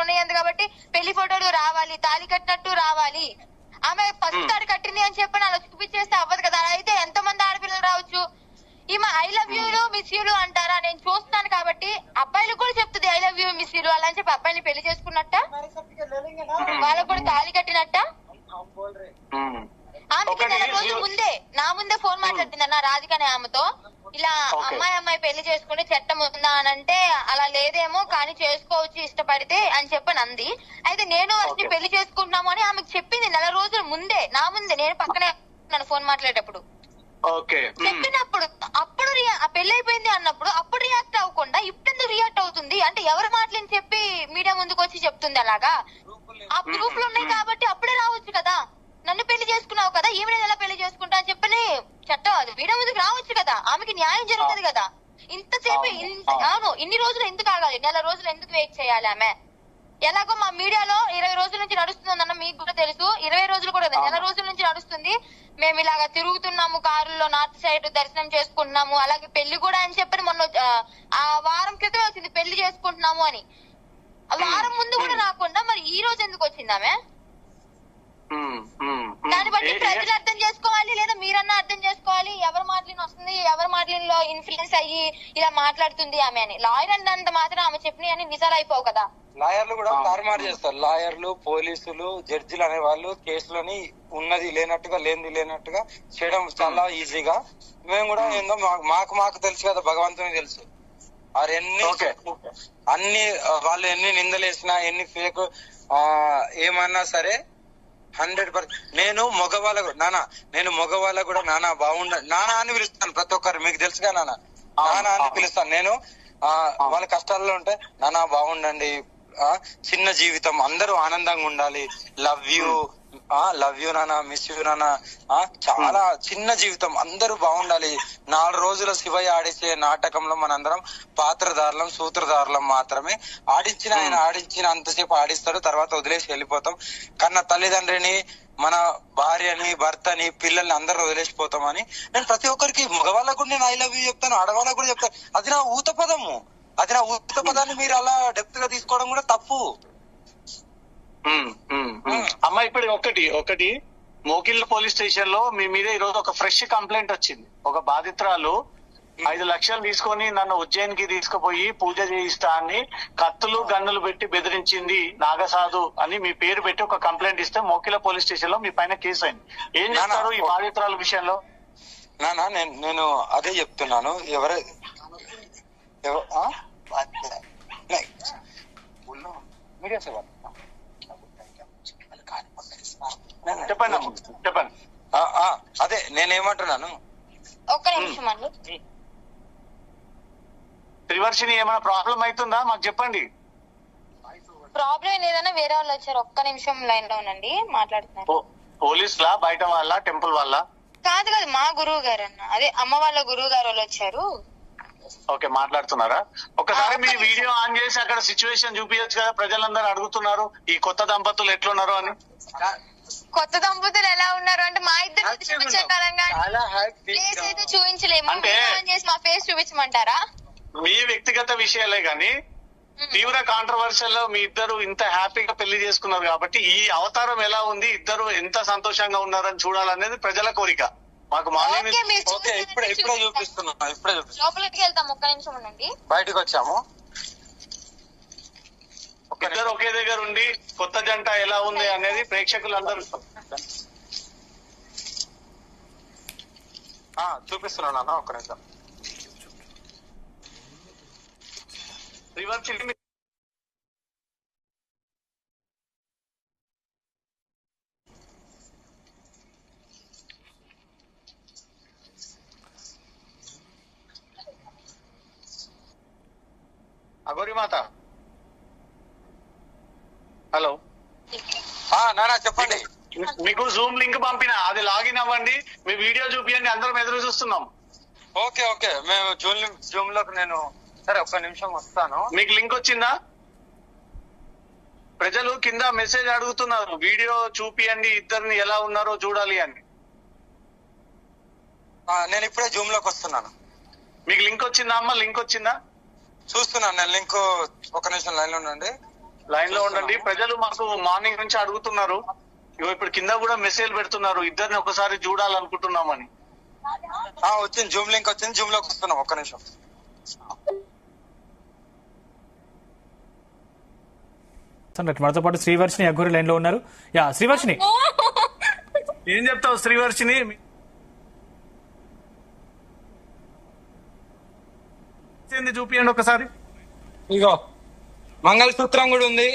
ఉన్నాయి కాబట్టి పెళ్లి ఫోటోలు రావాలి, తాళి కట్టినట్టు రావాలి. ఆమె పసుపు తాడు కట్టింది అని చెప్పి అలా చూపించేస్తే అవ్వదు కదా. అలా అయితే ఎంత మంది ఆడపిల్లలు రావచ్చు. ఈమె ఐ లవ్ యూలు మిస్ యూలు అంటారా? నేను చూస్తాను కాబట్టి అబ్బాయిలు కూడా చెప్తుంది ఐ లవ్ యూ మిస్ యూలు అలా అని చెప్పి అబ్బాయిని పెళ్లి చేసుకున్నట్ట, వాళ్ళకు కూడా తాళి కట్టినట్ట. ఆమెకి నెల రోజుల ముందే నా ముందే ఫోన్ మాట్లాడుతుంది నా రాధిక అనే ఆమెతో. ఇలా అమ్మాయి పెళ్లి చేసుకుని చట్టం ఉందా అని అంటే అలా లేదేమో కానీ చేసుకోవచ్చు ఇష్టపడితే అని చెప్పని అంది. అయితే నేను వచ్చి పెళ్లి చేసుకుంటున్నాము అని ఆమెకు చెప్పింది నెల రోజుల ముందే, నా ముందే, నేను పక్కనే నన్ను ఫోన్ మాట్లాడేటప్పుడు చెప్పినప్పుడు. అప్పుడు పెళ్లి అయిపోయింది అన్నప్పుడు అప్పుడు రియాక్ట్ అవ్వకుండా ఇప్పుడు రియాక్ట్ అవుతుంది అంటే ఎవరి మాటలని చెప్పి మీడియా ముందుకు వచ్చి చెప్తుంది. అలాగా ఆ ప్రూఫ్లు ఉన్నాయి కాబట్టి అప్పుడే రావచ్చు కదా. నన్ను పెళ్లి చేసుకున్నావు కదా, ఈవిడ ఎలా పెళ్లి చేసుకుంటా అని చెప్పని చట్టం అది మీడియా ముందుకు రావచ్చు కదా. ఆమెకి న్యాయం జరుగుతుంది కదా. ఇంతసేపు అవును ఇన్ని రోజులు ఎందుకు ఆగాలి, నెల రోజులు ఎందుకు వెయిట్ చేయాలి? ఆమె ఎలాగో మా మీడియాలో 20 రోజుల నుంచి నడుస్తుందన్న మీకు కూడా తెలుసు. 20 రోజులు కూడా నెల రోజుల నుంచి నడుస్తుంది. మేము ఇలాగా తిరుగుతున్నాము కారులో, నార్త్ సైడ్ దర్శనం చేసుకుంటున్నాము, అలాగే పెళ్లి కూడా అని చెప్పని మొన్న ఆ వారం క్రితం వచ్చింది పెళ్లి చేసుకుంటున్నాము అని. ఆ వారం ముందు కూడా రాకుండా మరి ఈ రోజు ఎందుకు వచ్చింది ఆమె? దాన్ని బట్టి ప్రజలు అర్థం చేసుకోవాలి, లేదా మీరన్నా అర్థం చేసుకోవాలి. ఎవరి మాటలను వస్తుంది, ఎవరి మాటలలో ఇన్ఫ్లుయెన్స్ అయ్యి ఇలా మాట్లాడుతుంది ఆమె అని. లాయర్ అన్నంత మాత్రం ఆమె చెప్పిన అన్ని నిజాలు అయిపోవు కదా. లాయర్లు కూడా తారుమారు చేస్తారు. లాయర్లు, పోలీసులు, జడ్జిలు అనే వాళ్ళు కేసులని ఉన్నది లేనట్టుగా లేనిది లేనట్టుగా చేయడం చాలా ఈజీగా. మేము కూడా ఏందో మాకు తెలుసు కదా, భగవంతుని తెలుసు. అన్ని వాళ్ళు ఎన్ని నిందలేసినా ఎన్ని ఫేక్ ఏమన్నా సరే 100%. నేను మగవాళ్ళకు కూడా నానా బాగుండండి నానా అని పిలుస్తాను. ప్రతి ఒక్కరు మీకు తెలుసుగా నానా అని పిలుస్తాను. నేను వాళ్ళ కష్టాల్లో ఉంటే నానా బాగుండండి, చిన్న జీవితం, అందరూ ఆనందంగా ఉండాలి, లవ్ యూ నానా, మిస్ యూ నానా, చాలా చిన్న జీవితం, అందరూ బాగుండాలి. 4 రోజుల శివయ్య ఆడిచ్చే నాటకంలో మనందరం పాత్రధారులం, సూత్రధారులం మాత్రమే. ఆయన ఆడించినంతసేపు ఆడిస్తాడు, తర్వాత వదిలేసి వెళ్ళిపోతాం. కన్నా తల్లిదండ్రిని, మన భార్యని, భర్తని, పిల్లల్ని అందరూ వదిలేసిపోతామని నేను ప్రతి ఒక్కరికి, మగవాళ్ళకు కూడా నేను ఐ లవ్ యూ చెప్తాను, ఆడవాళ్ళకు కూడా చెప్తాను. అది నా ఊత పదాన్ని మీరు అలా డెప్త్ గా తీసుకోవడం కూడా తప్పు. అమ్మ ఇప్పుడు ఒకటి మోకిల్ పోలీస్ స్టేషన్ లో మీ మీద ఈ రోజు ఒక ఫ్రెష్ కంప్లైంట్ వచ్చింది. ఒక బాధితురాలు 5 లక్షలు తీసుకొని నన్ను ఉజ్జయిన్కి తీసుకుపోయి పూజ చేయిస్తా అని కత్తులు గన్నులు పెట్టి బెదిరించింది నాగసాధు అని మీ పేరు పెట్టి ఒక కంప్లైంట్ ఇస్తే మోకిల పోలీస్ స్టేషన్ లో మీ పైన కేసు అయింది. ఏం చేస్తారు ఈ బాధితురాల విషయంలో? నానా నేను అదే చెప్తున్నాను. చెప్పండి. అదే నేనేమంటున్నాను, ఒక్క నిమిషం అండి. త్రివర్షిని ఏమైనా ప్రాబ్లం అవుతుందా మాకు చెప్పండి. ప్రాబ్లం లేదన్నా వేరే వాళ్ళు వచ్చారు. ఒక్క నిమిషం లైన్ లో ఉండండి, మాట్లాడుతున్నారు. పోలీసులా, బయట వాళ్ళ, టెంపుల్ వాళ్ళ? కాదు మా గురువు గారు అన్న, అదే అమ్మ వాళ్ళ గురువు గారు వాళ్ళు వచ్చారు. ఓకే, మాట్లాడుతున్నారా? ఒకసారి మీ వీడియో ఆన్ చేసి అక్కడ సిచ్యువేషన్ చూపించచ్చు కదా, ప్రజలందరూ అడుగుతున్నారు ఈ కొత్త దంపతులు ఎట్లున్నారు అని. కొత్త దంపతులు ఎలా ఉన్నారు అంటే మా ఇద్దరు చూపించలేము, మా ఫేస్ చూపించమంటారా? మీ వ్యక్తిగత విషయాలే గాని తీవ్ర కాంట్రవర్షియల్ లో మీ ఇద్దరు ఇంత హ్యాపీగా పెళ్లి చేసుకున్నారు కాబట్టి ఈ అవతారం ఎలా ఉంది, ఇద్దరు ఎంత సంతోషంగా ఉన్నారని చూడాలనేది ప్రజల కోరిక. మాకు ఇప్పుడే చూపిస్తున్నాం. లోపలికి వెళ్తాం, ఒక్క నిమిషం ఉండండి. బయటకు వచ్చాము, ఇద్దరు ఒకే దగ్గర ఉండి కొత్త జంట ఎలా ఉంది అనేది ప్రేక్షకులందరూ చూపిస్తున్నాను. ఒక్క నిమిషం. అగోరి మాత, హలో నానా చెప్పండి. మీకు జూమ్ లింక్ పంపిన, అది లాగిన్ అవ్వండి, మీ వీడియో చూపియండి, అందరం ఎదురు చూస్తున్నాం. ఓకే మేము జూమ్ లోకి నేను సరే ఒక్క నిమిషం వస్తాను. మీకు లింక్ వచ్చిందా? ప్రజలు కింద మెసేజ్ అడుగుతున్నారు, వీడియో చూపియండి, ఇద్దరిని ఎలా ఉన్నారో చూడాలి అని. నేను ఇప్పుడే జూమ్ లోకి వస్తున్నాను. మీకు లింక్ వచ్చిందా అమ్మ? లింక్ వచ్చిందా? చూస్తున్నాను నేను లింక్. ఒక నిమిషం లైన్ లో ఉండండి. లైన్ లో ఉండండి. ప్రజలు మాకు మార్నింగ్ నుంచి అడుగుతున్నారు. ఇగో ఇప్పుడు కింద కూడా మెసేజ్ పెడుతున్నారు, ఇద్దరిని ఒకసారి చూడాలనుకుంటున్నామని. వచ్చింది, జూమ్ లింక్ వచ్చింది, జూమ్ లోకి వస్తున్నాం. ఒక్క నిమిషం. మనతో పాటు శ్రీవర్షిని అఘోరి లైన్ లో ఉన్నారు. యా శ్రీవర్షిని, ఏం చెప్తావు శ్రీవర్షిని? చూపియండి ఒకసారి. ఇగో మంగళసూత్రం కూడా ఉంది,